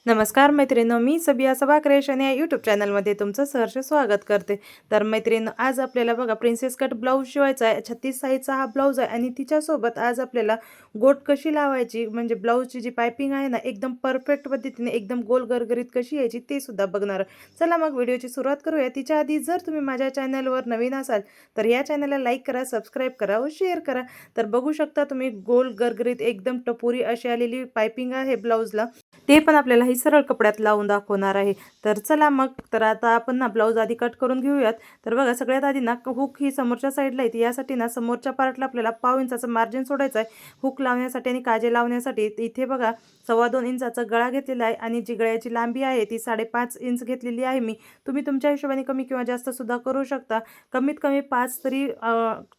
नमस्कार मैत्रिणींनो, मी सबिया सबा क्रिएशन या यूट्यूब चॅनलमध्ये तुमचं सहर्ष स्वागत करते. तर मैत्रिणींनो, आज आपल्याला बघा प्रिन्सेस कट ब्लाऊज शिवायचा आहे. 36 साईजचा हा ब्लाऊज आहे आणि तिच्यासोबत आज आपल्याला गोट कशी लावायची, म्हणजे ब्लाऊजची जी पायपिंग आहे ना, एकदम परफेक्ट पद्धतीने एकदम गोल गरगरीत कशी यायची ते सुद्धा बघणार. चला मग व्हिडिओची सुरुवात करूया. तिच्या आधी जर तुम्ही माझ्या चॅनलवर नवीन असाल तर या चॅनलला लाईक करा, सबस्क्राईब करा व शेअर करा. तर बघू शकता तुम्ही गोल गरगरीत एकदम टपोरी अशी आलेली पायपिंग आहे ब्लाऊजला. ते पण आपल्याला ही सरळ कपड्यात लावून दाखवणार आहे. तर चला मग, तर आता आपण ना ब्लाऊज आधी कट करून घेऊयात. तर बघा, सगळ्यात आधी ना हुक ही समोरच्या साईडला येते. यासाठी ना समोरच्या पार्टला आपल्याला 1/2 इंचाचं मार्जिन सोडायचं आहे हुक लावण्यासाठी आणि काजे लावण्यासाठी. इथे बघा 2.25 इंचाचा गळा घेतलेला आहे आणि जी गळ्याची लांबी आहे ती 5.5 इंच घेतलेली आहे मी. तुम्ही तुमच्या हिशोबाने कमी किंवा जास्त सुद्धा करू शकता. कमीत कमी 5 तरी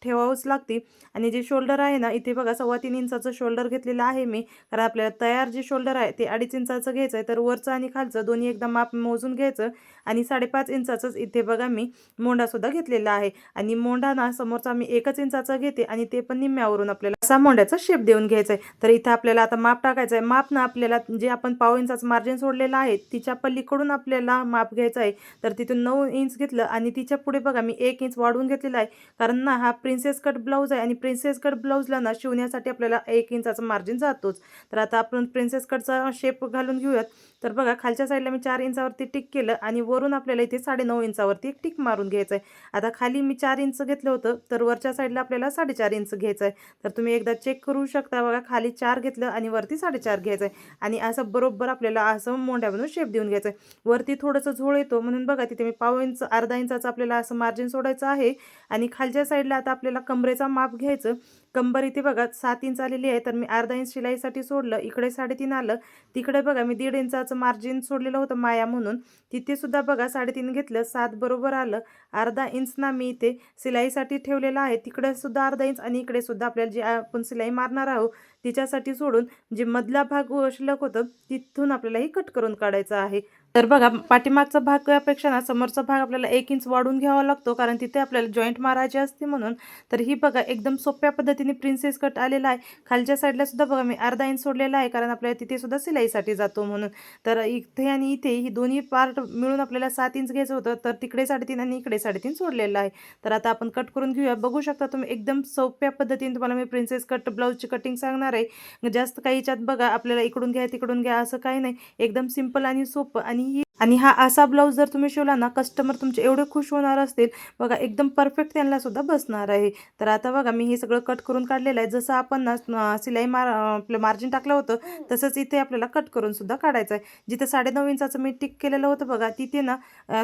ठेवावंच लागते. आणि जे शोल्डर आहे ना, इथे बघा 3.25 इंचाचं शोल्डर घेतलेलं आहे मी, कारण आपल्याला तयार जे शोल्डर आहे ते 2.5 इंचाचं घ्यायचं आहे. तर वरचं आणि खालचं दोन्ही एकदा माप मोजून घ्यायचं. आणि 5.5 इंचाचंच इथे बघा मी मोंडासुद्धा घेतलेला आहे. आणि मोंडा ना समोरचा मी 1 इंचाचा घेते आणि ते पण निम्म्यावरून आपल्याला असा मोंड्याचा शेप देऊन घ्यायचा आहे. तर इथं आपल्याला आता माप टाकायचं आहे. माप ना आपल्याला जे आपण 1/2 इंचाचं मार्जिन सोडलेलं आहे तिच्या पलीकडून आपल्याला माप घ्यायचं आहे. तर तिथून 9 इंच घेतलं आणि तिच्या पुढे बघा मी 1 इंच वाढवून घेतलेला आहे, कारण ना हा प्रिन्सेस कट ब्लाऊज आहे आणि प्रिन्सेस कट ब्लाऊजला ना शिवण्यासाठी आपल्याला 1 इंचाचं मार्जिन जातोच. तर आता आपण प्रिन्सेस कटचा शेप घालून घेऊयात. तर बघा, खालच्या साईडला मी 4 इंचावरती टिक केलं आणि वरून आपल्याला इथे 9.5 इंचावरती एक टिक मारून घ्यायचं आहे. आता खाली मी 4 इंच घेतलं होतं, तर वरच्या साईडला आपल्याला 4.5 इंच घ्यायचं आहे. तर तुम्ही एकदा चेक करू शकता. बघा, खाली 4 घेतलं आणि वरती 4.5 घ्यायचं आहे. आणि असं बरोबर आपल्याला असं मोंड्या बनवून शेप देऊन घ्यायचं आहे. वरती थोडंसं झोळ येतो म्हणून बघा तिथे मी 1/2 इंच, अर्धा इंचाचं आपल्याला असं मार्जिन सोडायचं आहे. आणि खालच्या साईडला आता आपल्याला कमरेचा माप घ्यायचं. कंबर इथे बघा 7 इंच आलेली आहे, तर मी अर्धा इंच शिलाईसाठी सोडलं. इकडे 3.5 आलं. तिकडे बघा मी 1.5 इंचाचं मार्जिन सोडलेलं होतं माया म्हणून, तिथे सुद्धा बघा 3.5 घेतलं. 7 बरोबर आलं. अर्धा इंच ना मी इथे सिलाईसाठी ठेवलेलं आहे. तिकडे सुद्धा अर्धा इंच आणि इकडे सुद्धा आपल्याला जी आपण सिलाई मारणार आहोत तिच्यासाठी सोडून जे मधला भाग शिल्लक होतं तिथून आपल्याला ही कट करून काढायचं आहे. तर बघा, पाठीमागचा भागापेक्षा ना समोरचा भाग आपल्याला 1 इंच वाढून घ्यावा लागतो, कारण तिथे आपल्याला जॉईंट मारायची असते म्हणून. तर ही बघा एकदम सोप्या पद्धतीने प्रिन्सेस कट आलेला आहे. खालच्या साईडला सुद्धा बघा मी अर्धा इंच सोडलेला आहे, कारण आपल्याला तिथे सुद्धा सिलाईसाठी जातो म्हणून. तर इथे आणि इथे ही दोन्ही पार्ट मिळून आपल्याला 7 इंच घ्यायचं होतं, तर तिकडे 3.5 आणि इकडे 3.5 सोडलेलं आहे. तर आता आपण कट करून घेऊया. बघू शकता तुम्ही, एकदम सोप्या पद्धतीने तुम्हाला मी प्रिन्सेस कट ब्लाऊजची कटिंग सांगणार आहे. जास्त काही याच्यात बघा आपल्याला इकडून घ्या तिकडून घ्या असं काही नाही. एकदम सिंपल आणि सोपं. आणि हा असा ब्लाऊज जर तुम्ही शिवला ना, कस्टमर तुमचे एवढे खुश होणार असतील. बघा, एकदम परफेक्ट त्यांना सुद्धा बसणार आहे. तर आता बघा मी हे सगळं कट करून काढलेलं आहे. जसं आपण ना सिलाई आपलं मार्जिन टाकलं होतं तसंच इथे आपल्याला कट करून सुद्धा काढायचं आहे. जिथे 9.5 इंचाचं मी टिक केलेलं होतं बघा, तिथे ना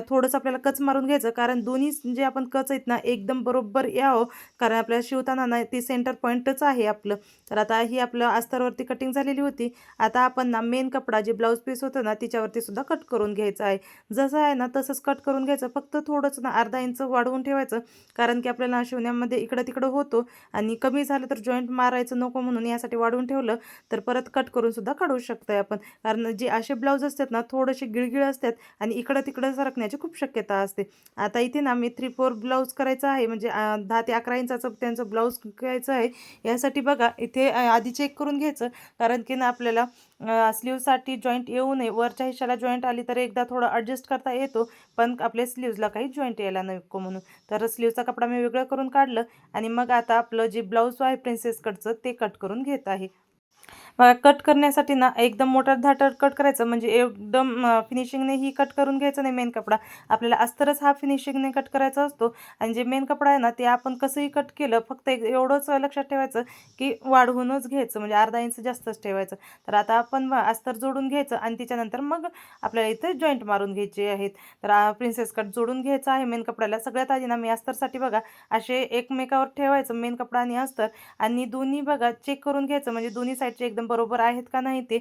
थोडंसं आपल्याला कच मारून घ्यायचं, कारण दोन्ही जे आपण कच आहेत ना एकदम बरोबर यावं, कारण आपल्याला शिवताना ना ती सेंटर पॉईंटच आहे आपलं. तर आता ही आपलं अस्तरवरती कटिंग झालेली होती. आता आपण ना मेन कपडा जे ब्लाऊज पीस होतं ना तिच्यावरती सुद्धा कट करून घ्यायचं आहे. जसं आहे ना तसंच कट करून घ्यायचं. फक्त थोडंसं ना अर्धा इंच वाढवून ठेवायचं, कारण की आपल्याला शिवण्यामध्ये इकडं तिकडं होतो आणि कमी झालं तर जॉईंट मारायचं नको म्हणून यासाठी वाढवून ठेवलं. तर परत कट करून सुद्धा काढू शकतोय आपण, कारण जे असे ब्लाऊज असतात ना थोडेसे गिळगिळ असतात आणि इकडं तिकडं सरकण्याची खूप शक्यता असते. आता इथे ना मी 3/4 ब्लाऊज करायचं आहे, म्हणजे 10 ते 11 इंचाचं त्यांचं ब्लाऊज घ्यायचं आहे. यासाठी बघा इथे आधी चेक करून घ्यायचं, कारण की ना आपल्याला स्लीवसाठी जॉईंट येऊ नये. वरच्या हिश्श्याला जॉईंट आली तर एकदा थोडं ॲडजस्ट करता येतो, पण आपल्या स्लीव्जला काही जॉईंट यायला नको म्हणून. तर स्लीवचा कपडा मी वेगळं करून काढलं आणि मग आता आपलं जे ब्लाऊज आहे प्रिन्सेस कटचं ते कट करून घेत आहे. बघा, कट करण्यासाठी ना एकदम मोठा धाटर कट करायचं, म्हणजे एकदम फिनिशिंगने ही कट करून घ्यायचं नाही. मेन कपडा आपल्याला अस्तरच हा फिनिशिंगने कट करायचा असतो. आणि जे मेन कपडा आहे ना ते आपण कसंही कट केलं, फक्त एवढंच लक्षात ठेवायचं की वाढवूनच घ्यायचं, म्हणजे अर्धा इंच जास्तच ठेवायचं. तर आता आपण अस्तर जोडून घ्यायचं आणि त्याच्यानंतर मग आपल्याला इथे जॉईंट मारून घ्यायचे आहेत. तर प्रिन्सेस कट जोडून घ्यायचं आहे मेन कपड्याला. सगळ्यात आधी ना मी अस्तरसाठी बघा असे एकमेकावर ठेवायचं मेन कपडा आणि अस्तर, आणि दोन्ही बघा चेक करून घ्यायचं, म्हणजे दोन्ही साईडचे एकदम बरोबर आहेत का नाही ते.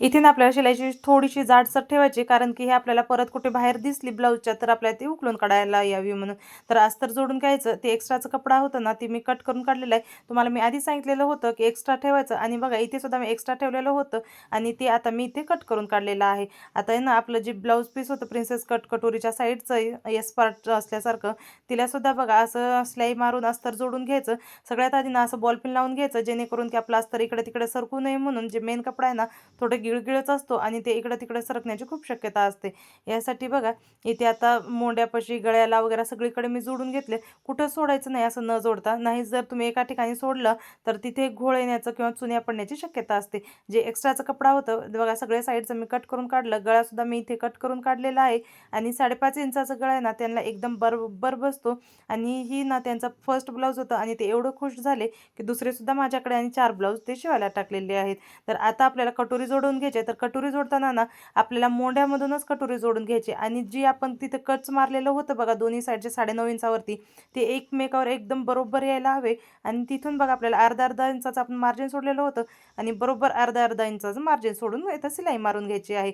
इथे ना आपल्याला शिलाईची थोडीशी जाडसर ठेवायची, कारण की हे आपल्याला परत कुठे बाहेर दिसली ब्लाऊजच्या तर आपल्याला ती उकलून काढायला यावी म्हणून. तर अस्तर जोडून घ्यायचं. ते एक्स्ट्राचं कपडा होतं ना ते मी कट करून काढलेलं आहे. तुम्हाला मी आधी सांगितलेलं होतं की एक्स्ट्रा ठेवायचं, आणि बघा इथे सुद्धा मी एक्स्ट्रा ठेवलेलं होतं आणि ते आता मी इथे कट करून काढलेलं आहे. आता आहे ना आपलं जे ब्लाऊज पीस होतं प्रिन्सेस कट कटोरीच्या साईडचं एस पार्ट असल्यासारखं, तिला सुद्धा बघा असं सिलाई मारून अस्तर जोडून घ्यायचं. सगळ्यात आधी ना असं बॉलपिन लावून घ्यायचं, जेणेकरून की आपलं अस्तर इकडे तिकडे सरकू नये म्हणून. जे मेन कपडा आहे ना थोडं गिळगिळच असतो आणि ते इकडं तिकडे सरकण्याची खूप शक्यता असते. यासाठी बघा इथे आता मोंड्यापाशी गळ्याला वगैरे सगळीकडे मी जोडून घेतले. कुठं सोडायचं नाही असं न जोडता, नाही जर तुम्ही एका ठिकाणी सोडलं तर तिथे घोळ येण्याचं किंवा चुन्या पडण्याची शक्यता असते. जे एक्स्ट्राचं कपडा होतं बघा सगळ्या साईडचं मी कट करून काढलं. गळासुद्धा मी इथे कट करून काढलेला आहे आणि 5.5 इंचाचा गळा आहे ना त्यांना एकदम बरोबर बसतो. आणि ही ना त्यांचा फर्स्ट ब्लाऊज होता आणि ते एवढं खुश झाले की दुसरे सुद्धा माझ्याकडे आणि 4 ब्लाऊज ते शिवायला टाकलेले आहेत. तर आता आपल्याला कटोरी जोडून घ्यायची आहे. तर कटोरी जोडताना ना आपल्याला मोंढ्यामधूनच कटोरी जोडून घ्यायची आणि जी आपण तिथे कच मारलेलं होतं बघा दोन्ही साईडचे 9.5 इंचावरती, ते एकमेकावर एकदम बरोबर यायला हवे. आणि तिथून बघा आपल्याला अर्धा इंचाचं आपण मार्जिन सोडलेलं होतं आणि बरोबर अर्धा इंचाचं मार्जिन सोडून इथं शिलाई मारून घ्यायची आहे.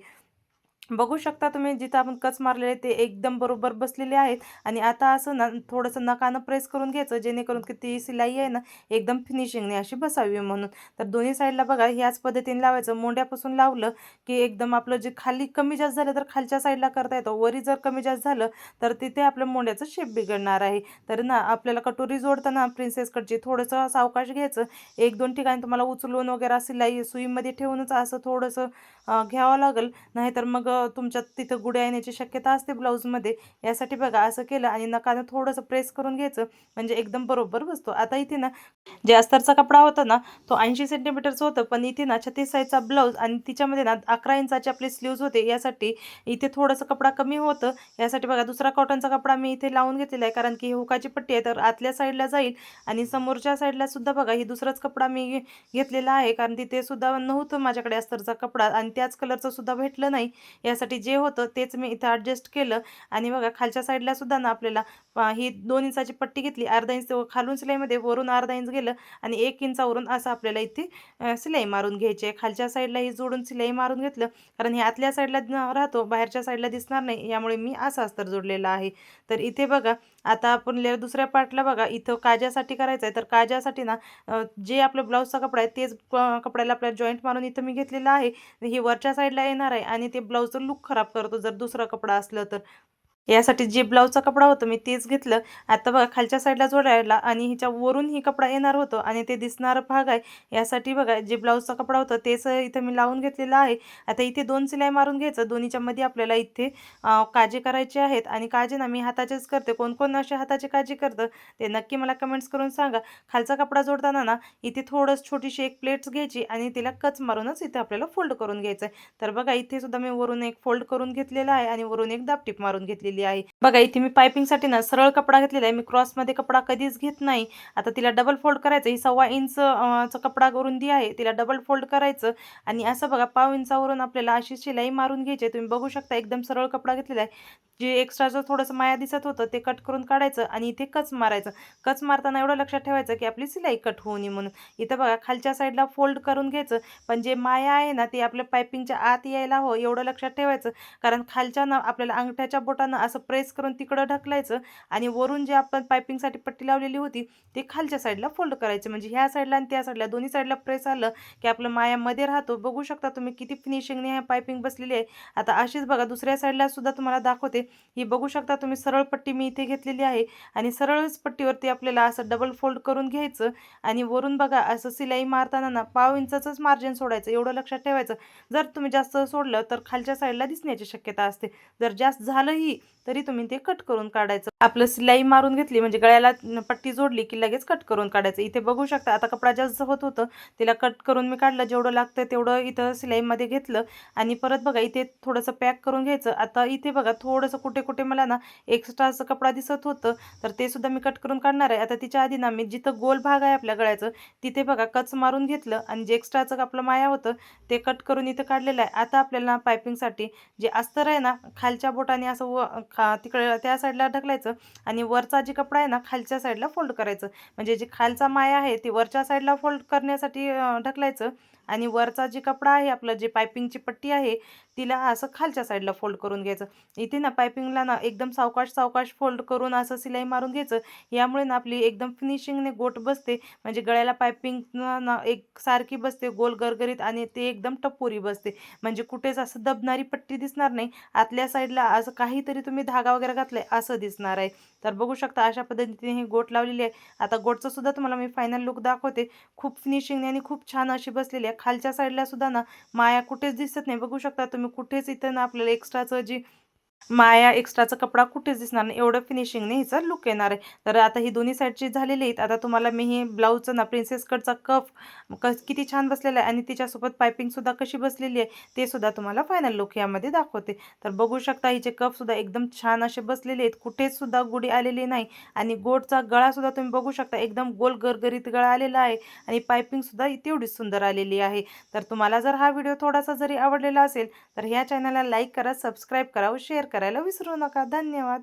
बघू शकता तुम्ही जिथं आपण कच मारलेले ते एकदम बरोबर बसलेले आहेत. आणि आता असं ना थोडंसं नकानं प्रेस करून घ्यायचं जेणेकरून की ती शिलाई आहे ना एकदम फिनिशिंगने अशी बसावी म्हणून. तर दोन्ही साईडला बघा ह्याच पद्धतीने लावायचं. मोंड्यापासून लावलं की एकदम आपलं जे खाली कमी जास्त झालं तर खालच्या साईडला करता येतं, वरी जर कमी जास्त झालं तर तिथे आपल्या मोंड्याचं शेप बिघडणार आहे. तर ना आपल्याला कटोरी जोडताना प्रिन्सेस कटची थोडंसं सावकाश घ्यायचं. 1-2 ठिकाणी तुम्हाला उचलून वगैरे शिलाई सुईमध्ये ठेवूनच असं थोडंसं घ्यावं लागेल, नाहीतर मग तुमच्यात तिथं गुड्या येण्याची शक्यता असते ब्लाऊजमध्ये. यासाठी बघा असं केलं आणि नकानं थोडंसं प्रेस करून घ्यायचं म्हणजे एकदम बरोबर बसतो. आता इथे ना जे अस्तरचा कपडा होता ना तो 80 सेंटीमीटरचं होतं, पण इथे ना 36 साईजचा ब्लाऊज आणि तिच्यामध्ये ना 11 इंचाचे आपले स्लीव्ज होते. यासाठी इथे थोडंसं कपडा कमी होतं. यासाठी बघा दुसरा कॉटनचा कपडा मी इथे लावून घेतलेला आहे, कारण की हुकाची पट्टी आहे तर आतल्या साईडला जाईल आणि समोरच्या साईडला सुद्धा बघा ही दुसराच कपडा मी घेतलेला आहे, कारण तिथे सुद्धा नव्हतं माझ्याकडे अस्तरचा कपडा आणि त्याच कलरचं सुद्धा भेटलं नाही. यासाठी जे होतं तेच मी इथं ॲडजस्ट केलं. आणि बघा खालच्या साईडला सुद्धा ना आपल्याला ही 2 इंचाची पट्टी घेतली. अर्धा इंच खालून शिलाईमध्ये वरून अर्धा इंच गेलं आणि 1 इंचावरून असं आपल्याला इथे शिलाई मारून घ्यायची आहे. खालच्या साईडला ही जोडून शिलाई मारून घेतलं, कारण हे आतल्या साईडला राहतो, बाहेरच्या साईडला दिसणार नाही, यामुळे मी असं अस्तर जोडलेलं आहे. तर इथे बघा आता आपण दुसऱ्या पार्टला बघा इथं काजासाठी करायचं आहे. तर काजासाठी ना जे आपलं ब्लाऊजचा कपडा आहे तेच कपड्याला आपल्याला जॉईंट मारून इथं मी घेतलेलं आहे. ही वरच्या साईडला येणार आहे आणि ते ब्लाऊजचं लुक खराब करतो जर दुसरा कपडा असलं तर. यासाठी जे ब्लाऊजचा कपडा होता मी तेच घेतलं. आता बघा खालच्या साईडला जोडायला आणि हिच्या वरून ही कपडा येणार होतो आणि ते दिसणारा भाग आहे. यासाठी बघा जे ब्लाऊजचा कपडा होता तेच इथं मी लावून घेतलेला आहे. आता इथे 2 शिलाई मारून घ्यायचं. दोन्हीच्या मध्ये आपल्याला इथे काजे करायचे आहेत आणि काजे ना मी हाताचेच करते. कोण कोण असे हाताचे काजे करतं ते नक्की मला कमेंट्स करून सांगा. खालचा कपडा जोडताना ना इथे थोडंसं छोटीशी एक प्लेट्स घ्यायची आणि तिला कच मारूनच इथे आपल्याला फोल्ड करून घ्यायचं आहे. तर बघा इथे सुद्धा मी वरून एक फोल्ड करून घेतलेला आहे आणि वरून एक दाबटीप मारून घेतलेली आहे. बघा इथे मी पायपिंगसाठी ना सरळ कपडा घेतलेला आहे. मी क्रॉसमध्ये कपडा कधीच घेत नाही. आता तिला डबल फोल्ड करायचं. ही 1.25 इंच चा कपडा रुंदी आहे, तिला डबल फोल्ड करायचं आणि असं बघा 1/2 इंचावरून आपल्याला अशी शिलाई मारून घ्यायची. तुम्ही बघू शकता एकदम सरळ कपडा घेतलेला आहे. जे एक्स्ट्राचं थोडंसं माया दिसत होतं ते कट करून काढायचं आणि इथे कच मारायचं. कच मारताना एवढं लक्षात ठेवायचं की आपली शिलाई कट होऊ नये म्हणून. इथं बघा खालच्या साईडला फोल्ड करून घ्यायचं, पण जे माया आहे ना ते आपल्या पायपिंगच्या आत यायला हवं एवढं लक्षात ठेवायचं. कारण खालच्या ना आपल्याला अंगठ्याच्या बोटानं असं प्रेस करून तिकडं ढकलायचं आणि वरून जे आपण पायपिंगसाठी पट्टी लावलेली होती ते खालच्या साईडला फोल्ड करायचं. म्हणजे ह्या साईडला आणि त्या साईडला दोन्ही साईडला प्रेस आलं की आपलं मायामध्ये राहतो. बघू शकता तुम्ही किती फिनिशिंगने ह्या पायपिंग बसलेली आहे. आता अशीच बघा दुसऱ्या साईडला सुद्धा तुम्हाला दाखवते. ही बघू शकता तुम्ही सरळ पट्टी मी इथे घेतलेली आहे आणि सरळच पट्टीवरती आपल्याला असं डबल फोल्ड करून घ्यायचं आणि वरून बघा असं शिलाई मारताना ना 1/2 इंचाचंच मार्जिन सोडायचं एवढं लक्षात ठेवायचं. जर तुम्ही जास्त सोडलं तर खालच्या साईडला दिसण्याची शक्यता असते. जर जास्त झालंही तरी तुम्ही ते कट करून काढायचं. आपलं शिलाई मारून घेतली म्हणजे गळ्याला पट्टी जोडली की लगेच कट करून काढायचं. इथे बघू शकता आता कपडा जास्त होत होतं तिला कट करून मी काढलं. जेवढं लागतं तेवढं इथं शिलाईमध्ये घेतलं आणि परत बघा इथे थोडंसं पॅक करून घ्यायचं. आता इथे बघा थोडंसं कुठे कुठे मला ना एक्स्ट्राचं कपडा दिसत होतं तर ते सुद्धा मी कट करून काढणार आहे. आता तिच्या आधी ना मी जिथं गोल भाग आहे आपल्या गळ्याचं तिथे बघा कच मारून घेतलं आणि जे एक्स्ट्राचं आपलं माया होतं ते कट करून इथं काढलेलं आहे. आता आपल्याला पायपिंगसाठी जे अस्तर आहे ना खालच्या बोटाने असं तिकडे त्या साईडला ढकलायचं आणि वरचा जे कपडा आहे ना खालच्या साईडला फोल्ड करायचं. म्हणजे जे खालचा माया आहे ती वरच्या साईडला फोल्ड करण्यासाठी ढकलायचं आणि वरचा जे कपडा आहे आपलं जे पायपिंगची पट्टी आहे तिला असं खालच्या साईडला फोल्ड करून घ्यायचं. इथे ना पायपिंगला ना एकदम सावकाश सावकाश फोल्ड करून असं शिलाई मारून घ्यायचं. यामुळे ना आपली एकदम फिनिशिंगने गोट बसते. म्हणजे गळ्याला पायपिंग ना एक सारखी बसते गोल गरगरीत आणि ते एकदम टपोरी बसते. म्हणजे कुठेच असं दबणारी पट्टी दिसणार नाही. आतल्या साईडला असं काहीतरी तुम्ही धागा वगैरे घातलाय असं दिसणार आहे. तर बघू शकता अशा पद्धतीने ही गोट लावलेली आहे. आता गोटचं सुद्धा तुम्हाला मी फायनल लुक दाखवते. खूप फिनिशिंगने आणि खूप छान अशी बसलेली आहे. आहे. खालच्या साईडला सुद्धा ना माया कुठेच दिसत नाही. बघू शकता तुम्ही, कुठेच इथं ना आपल्याला एक्स्ट्राचं जी माया एक्स्ट्राचा कपडा कुठेच दिसणार नाही. एवढं फिनिशिंगने हिचा लुक येणार आहे. तर आता ही दोन्ही साईडची झालेली आहेत. आता तुम्हाला मी हे ब्लाऊजचं ना प्रिन्सेस कटचा कफ किती छान बसलेला आहे आणि तिच्यासोबत पायपिंगसुद्धा कशी बसलेली आहे ते सुद्धा तुम्हाला फायनल लुक यामध्ये दाखवते. तर बघू शकता हिचे कफसुद्धा एकदम छान असे बसलेले आहेत. कुठेच सुद्धा गुढी आलेली नाही आणि गोटचा गळासुद्धा तुम्ही बघू शकता, एकदम गोल गरगरीत गळा आलेला आहे आणि पायपिंगसुद्धा तेवढीच सुंदर आलेली आहे. तर तुम्हाला जर हा व्हिडिओ थोडासा जरी आवडलेला असेल तर ह्या चॅनलला लाईक करा, सबस्क्राईब करा व शेअर करायला विसरू नका. धन्यवाद.